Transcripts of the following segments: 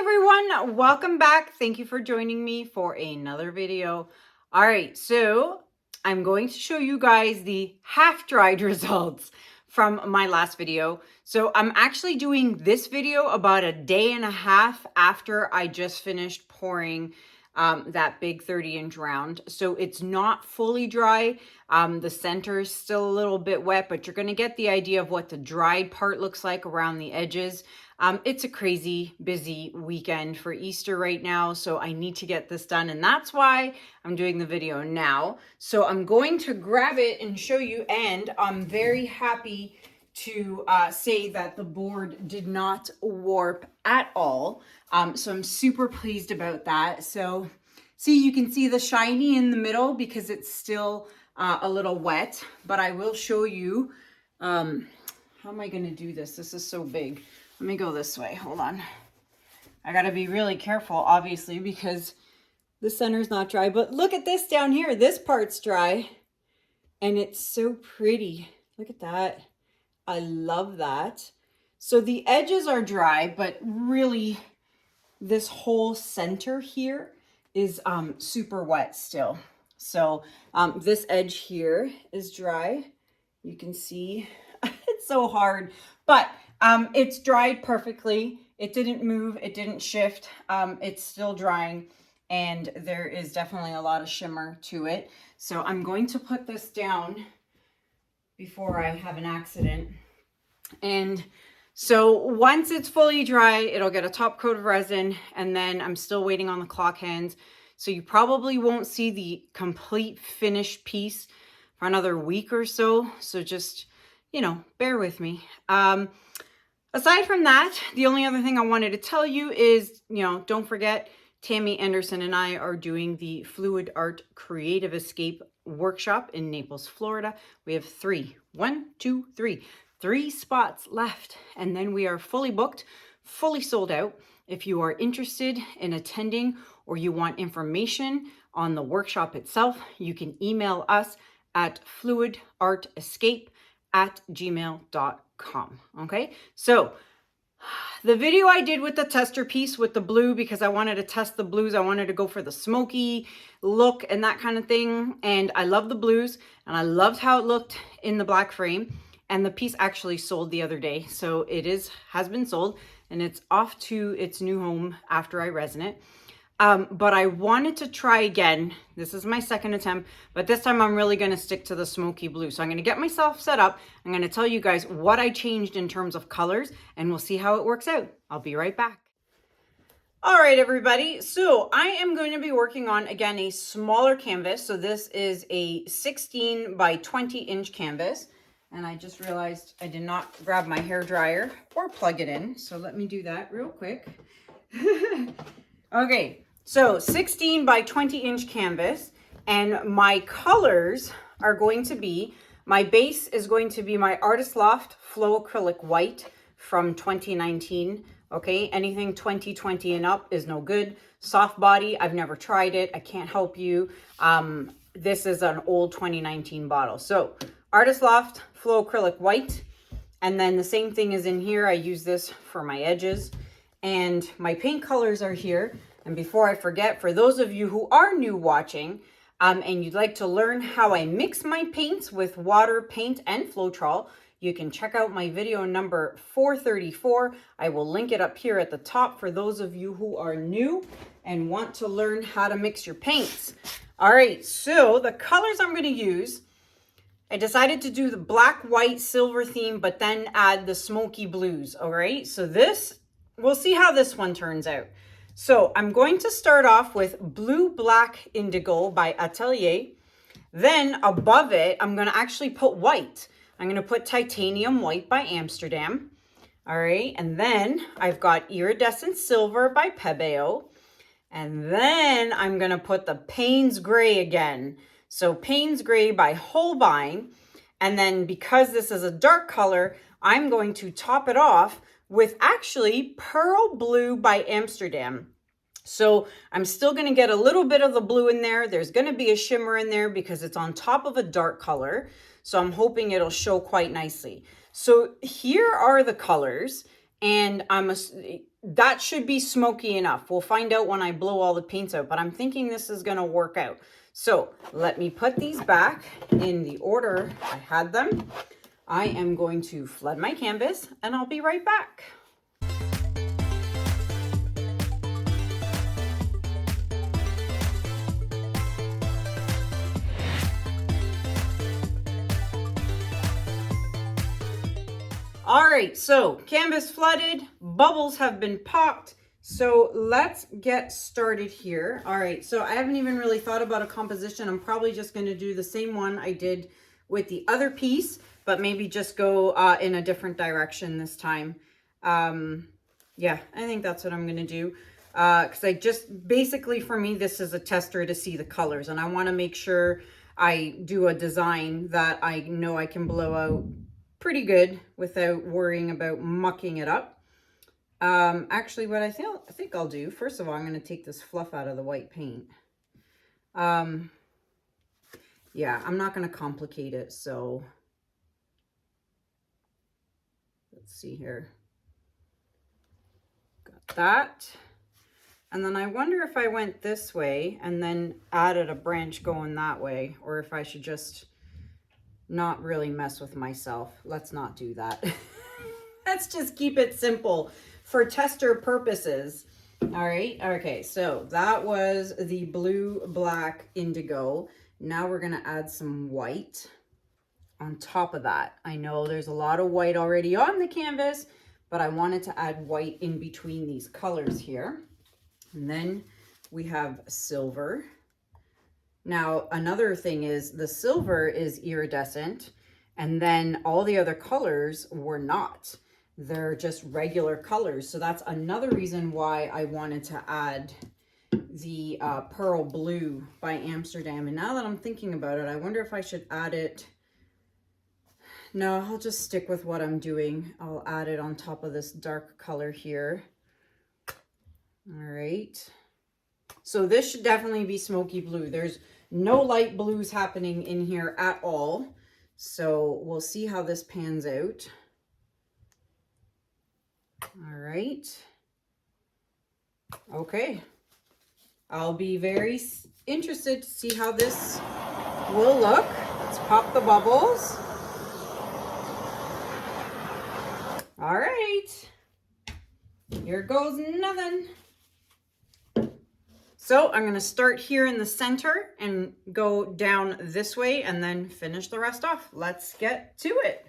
everyone, welcome back. Thank you for joining me for another video. All right, so I'm going to show you guys the half-dried results from my last video. So I'm actually doing this video about a day and a half after I just finished pouring that big 30-inch round. So it's not fully dry. The center is still a little bit wet, but you're going to get the idea of what the dried part looks like around the edges. It's a crazy busy weekend for Easter right now, so I need to get this done, and that's why I'm doing the video now. So I'm going to grab it and show you, and I'm very happy to say that the board did not warp at all. So I'm super pleased about that. So see, you can see the shiny in the middle because it's still a little wet, but I will show you, how am I going to do this? This is so big. Let me go this way. Hold on. I got to be really careful, obviously, because the center's not dry. But look at this down here. This part's dry. And it's so pretty. Look at that. I love that. So the edges are dry, but really this whole center here is super wet still. So this edge here is dry. You can see it's so hard, but it's dried perfectly. It didn't move. It didn't shift. It's still drying, and there is definitely a lot of shimmer to it. So I'm going to put this down before I have an accident. And so once it's fully dry, it'll get a top coat of resin, and then I'm still waiting on the clock hands. So you probably won't see the complete finished piece for another week or so. So just, you know, bear with me. Aside from that, the only other thing I wanted to tell you is, you know, don't forget, Tammy Anderson and I are doing the Fluid Art Creative Escape workshop in Naples, Florida. We have three spots left, and then we are fully booked, fully sold out. If you are interested in attending or you want information on the workshop itself, you can email us at fluidartescape@gmail.com. Okay, so the video I did with the tester piece with the blue, because I wanted to test the blues, I wanted to go for the smoky look and that kind of thing, and I love the blues, and I loved how it looked in the black frame. And the piece actually sold the other day, so it has been sold, and it's off to its new home after I resin it. But I wanted to try again. This is my second attempt, but this time I'm really going to stick to the smoky blue. So I'm going to get myself set up. I'm going to tell you guys what I changed in terms of colors, and we'll see how it works out. I'll be right back. All right, everybody. So I am going to be working on, again, a smaller canvas. So this is a 16 by 20 inch canvas. And I just realized I did not grab my hair dryer or plug it in. So let me do that real quick. Okay, so 16 by 20 inch canvas, and my colors are going to be, my base is going to be my Artist Loft Flow Acrylic White from 2019. Okay, anything 2020 and up is no good. Soft body, I've never tried it. I can't help you. This is an old 2019 bottle. So Artist Loft Flow Acrylic White. And then the same thing is in here. I use this for my edges. And my paint colors are here. And before I forget, for those of you who are new watching, and you'd like to learn how I mix my paints with water, paint, and Floetrol, you can check out my video number 434. I will link it up here at the top for those of you who are new and want to learn how to mix your paints. All right, so the colors I'm going to use, I decided to do the black, white, silver theme, but then add the smoky blues. All right, so this, we'll see how this one turns out. So I'm going to start off with Blue Black Indigo by Atelier. Then above it, I'm going to actually put white. I'm going to put Titanium White by Amsterdam. All right, and then I've got Iridescent Silver by Pebeo. And then I'm going to put the Payne's Gray again. So Payne's Gray by Holbein. And then because this is a dark color, I'm going to top it off with actually Pearl Blue by Amsterdam. So I'm still going to get a little bit of the blue in there. There's going to be a shimmer in there because it's on top of a dark color. So I'm hoping it'll show quite nicely. So here are the colors. And that should be smoky enough. We'll find out when I blow all the paints out, but I'm thinking this is gonna work out. So let me put these back in the order I had them. I am going to flood my canvas and I'll be right back. All right, so canvas flooded, bubbles have been popped. So let's get started here. All right, so I haven't even really thought about a composition. I'm probably just going to do the same one I did with the other piece, but maybe just go in a different direction this time. Yeah, I think that's what I'm going to do. Because I just, basically for me, this is a tester to see the colors. And I want to make sure I do a design that I know I can blow out pretty good without worrying about mucking it up. Actually, what I think I'll do, first of all, I'm going to take this fluff out of the white paint. Yeah, I'm not going to complicate it, so let's see here. Got that. And then I wonder if I went this way and then added a branch going that way, or if I should just not really mess with myself. Let's not do that. Let's just keep it simple for tester purposes. All right. Okay. So that was the blue, black, indigo. Now we're going to add some white on top of that. I know there's a lot of white already on the canvas, but I wanted to add white in between these colors here. And then we have silver. Now, another thing is the silver is iridescent, and then all the other colors were not. They're just regular colors. So that's another reason why I wanted to add the Pearl Blue by Amsterdam. And now that I'm thinking about it, I wonder if I should add it. No, I'll just stick with what I'm doing. I'll add it on top of this dark color here. All right. So this should definitely be smoky blue. There's no light blues happening in here at all. So we'll see how this pans out. All right. Okay. I'll be very interested to see how this will look. Let's pop the bubbles. All right. Here goes nothing. So I'm going to start here in the center and go down this way and then finish the rest off. Let's get to it.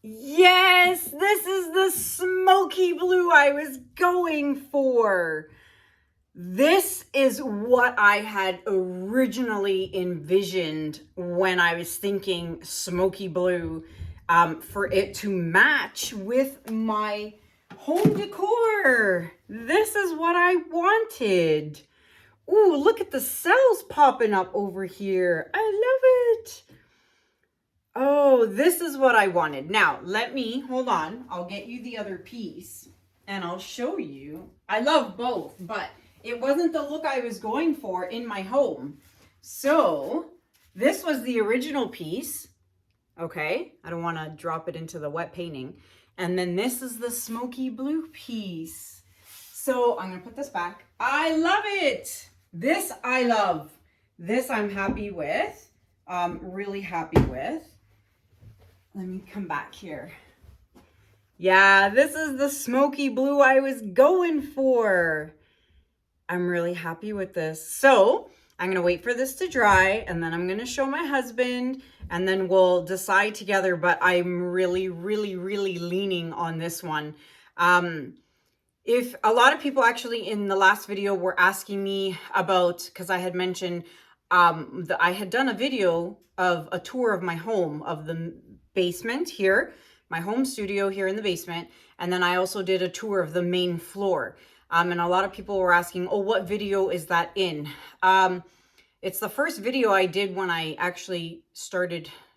Yes, this is the smoky blue I was going for. This is what I had originally envisioned when I was thinking smoky blue, for it to match with my home decor. This is what I wanted. Ooh, look at the cells popping up over here. I love it. Oh, this is what I wanted. Now, hold on. I'll get you the other piece and I'll show you. I love both, but it wasn't the look I was going for in my home. So this was the original piece. Okay. I don't want to drop it into the wet painting. And then this is the smoky blue piece. So I'm going to put this back. I love it. This I love. This I'm happy with. Really happy with. Let me come back here. Yeah, this is the smoky blue I was going for. I'm really happy with this. So I'm gonna wait for this to dry, and then I'm gonna show my husband, and then we'll decide together, but I'm really, really, really leaning on this one. If a lot of people actually in the last video were asking me about, because I had mentioned I had done a video of a tour of my home, of the basement here, my home studio here in the basement, and then I also did a tour of the main floor. And a lot of people were asking, oh, what video is that in? It's the first video I did when I actually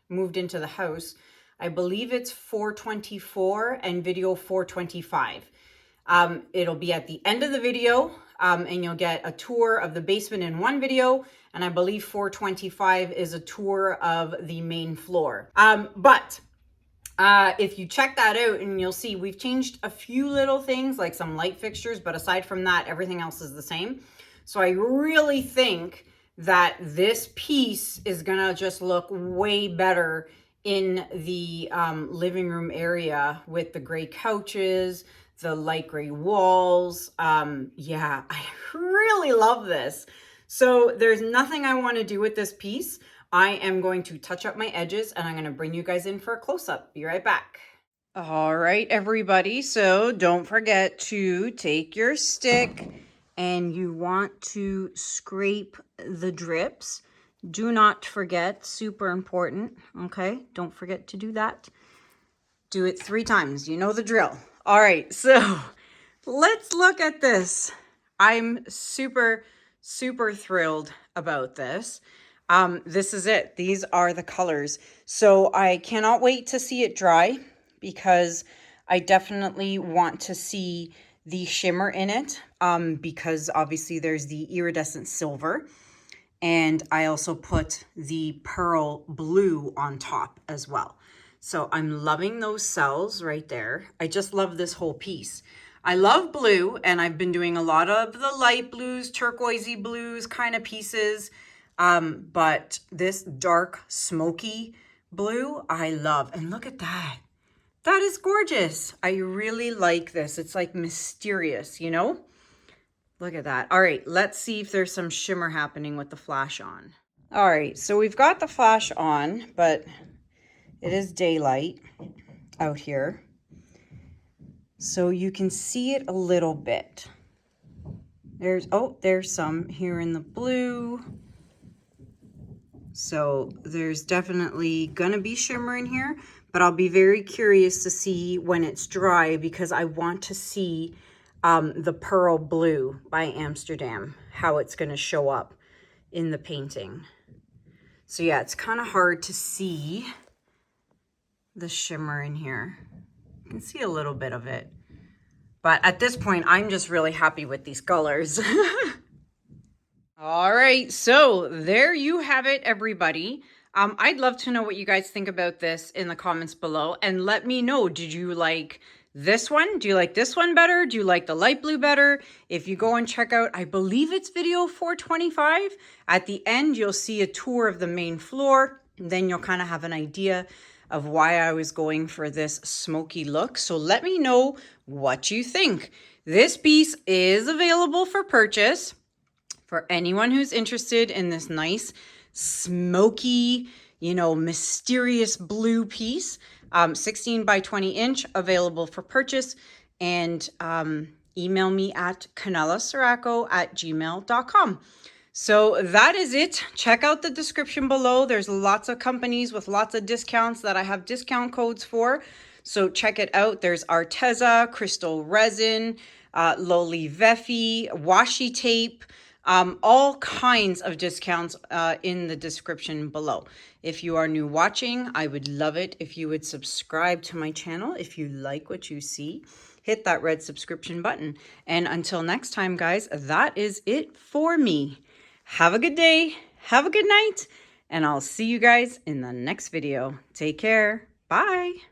moved into the house. I believe it's 424 and video 425. It'll be at the end of the video, and you'll get a tour of the basement in one video, and I believe 425 is a tour of the main floor. If you check that out, and you'll see we've changed a few little things like some light fixtures, but aside from that, everything else is the same. So I really think that this piece is gonna just look way better in the living room area with the gray couches, the light gray walls. Yeah, I really love this. So there's nothing I want to do with this piece. I am going to touch up my edges, and I'm going to bring you guys in for a close-up. Be right back. All right, everybody. So don't forget to take your stick, and you want to scrape the drips. Do not forget, super important, okay? Don't forget to do that. Do it 3 times. You know the drill. All right, so let's look at this. I'm super, super thrilled about this. This is it. These are the colors. So I cannot wait to see it dry, because I definitely want to see the shimmer in it, because obviously there's the iridescent silver. And I also put the pearl blue on top as well. So I'm loving those cells right there. I just love this whole piece. I love blue, and I've been doing a lot of the light blues, turquoisey blues kind of pieces. But this dark smoky blue, I love. And look at that. That is gorgeous. I really like this. It's like mysterious, you know? Look at that. All right, let's see if there's some shimmer happening with the flash on. All right, so we've got the flash on, but it is daylight out here. So you can see it a little bit. There's some here in the blue. So there's definitely gonna be shimmer in here, but I'll be very curious to see when it's dry, because I want to see the pearl blue by Amsterdam, how it's gonna show up in the painting. So yeah, it's kind of hard to see the shimmer in here. You can see a little bit of it. But at this point, I'm just really happy with these colors. All right, so there you have it, everybody. I'd love to know what you guys think about this in the comments below. And let me know, did you like this one? Do you like this one better? Do you like the light blue better? If you go and check out, I believe it's video 425. At the end, you'll see a tour of the main floor. And then you'll kind of have an idea of why I was going for this smoky look. So let me know what you think. This piece is available for purchase for anyone who's interested in this nice smoky, you know, mysterious blue piece. 16 by 20 inch, available for purchase. And email me at kanellaciraco@gmail.com. So that is it. Check out the description below. There's lots of companies with lots of discounts that I have discount codes for. So check it out. There's Arteza, Crystal Resin, Lolivefe, Washi Tape, all kinds of discounts in the description below. If you are new watching, I would love it if you would subscribe to my channel. If you like what you see, hit that red subscription button. And until next time, guys, that is it for me. Have a good day, have a good night, and I'll see you guys in the next video. Take care. Bye.